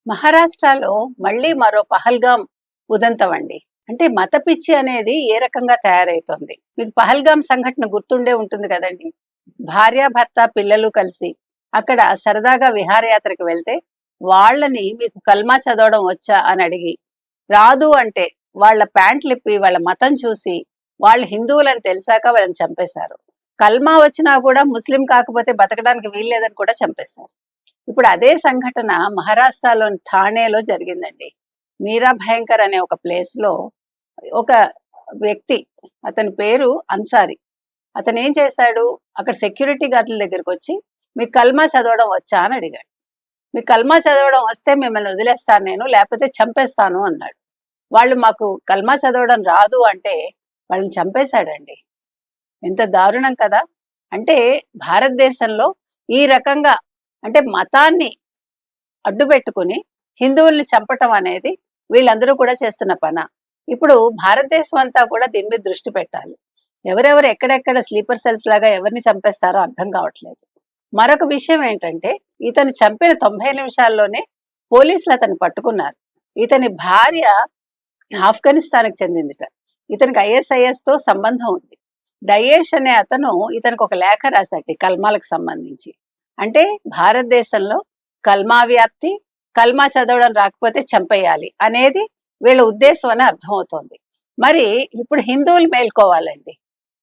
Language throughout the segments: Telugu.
మహారాష్ట్రలో మళ్ళీ మరో పహల్గాం ఉదంతం అండి. అంటే మత పిచ్చి అనేది ఏ రకంగా తయారైతోంది. మీకు పహల్గాం సంఘటన గుర్తుండే ఉంటుంది కదండి. భార్య భర్త పిల్లలు కలిసి అక్కడ సరదాగా విహారయాత్రకు వెళ్తే వాళ్ళని మీకు కల్మా చదవడం వచ్చా అని అడిగి రాదు అంటే వాళ్ళ ప్యాంట్లిప్పి వాళ్ళ మతం చూసి వాళ్ళు హిందువులని తెలిసాక వాళ్ళని చంపేశారు. కల్మా వచ్చినా కూడా ముస్లిం కాకపోతే బతకడానికి వీల్లేదని కూడా చంపేశారు. ఇప్పుడు అదే సంఘటన మహారాష్ట్రలోని థానేలో జరిగిందండి. మీరా భయంకర్ అనే ఒక ప్లేస్ లో ఒక వ్యక్తి, అతని పేరు అన్సారీ. అతను ఏం చేశాడు, అక్కడ సెక్యూరిటీ గార్డుల దగ్గరికి వచ్చి మీకు కల్మా చదవడం వచ్చా అని అడిగాడు. మీకు కల్మా చదవడం వస్తే మిమ్మల్ని వదిలేస్తాను నేను, లేకపోతే చంపేస్తాను అన్నాడు. వాళ్ళు మాకు కల్మా చదవడం రాదు అంటే వాళ్ళని చంపేశాడండి. ఎంత దారుణం కదా. అంటే భారతదేశంలో ఈ రకంగా, అంటే మతాన్ని అడ్డుపెట్టుకుని హిందువుల్ని చంపటం అనేది వీళ్ళందరూ కూడా చేస్తున్న పన. ఇప్పుడు భారతదేశం అంతా కూడా దీని మీద దృష్టి పెట్టాలి. ఎవరెవరు ఎక్కడెక్కడ స్లీపర్ సెల్స్ లాగా ఎవరిని చంపేస్తారో అర్థం కావట్లేదు. మరొక విషయం ఏంటంటే, ఇతను చంపిన 90 నిమిషాల్లోనే పోలీసులు అతన్ని పట్టుకున్నారు. ఇతని భార్య ఆఫ్ఘనిస్తాన్కి చెందిందిట. ఇతనికి ISIS తో సంబంధం ఉంది. దయేష్ అనే అతను ఇతనికి ఒక లేఖ రాశాడు కల్మాలకు సంబంధించి. అంటే భారతదేశంలో కల్మా వ్యాప్తి, కల్మా చదవడం రాకపోతే చంపేయాలి అనేది వీళ్ళ ఉద్దేశం అని అర్థమవుతోంది. మరి ఇప్పుడు హిందువులు మేల్కోవాలండి.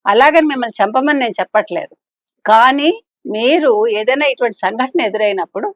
అలాగని మిమ్మల్ని చంపమని నేను చెప్పట్లేదు. కానీ మీరు ఏదైనా ఇటువంటి సంఘటన ఎదురైనప్పుడు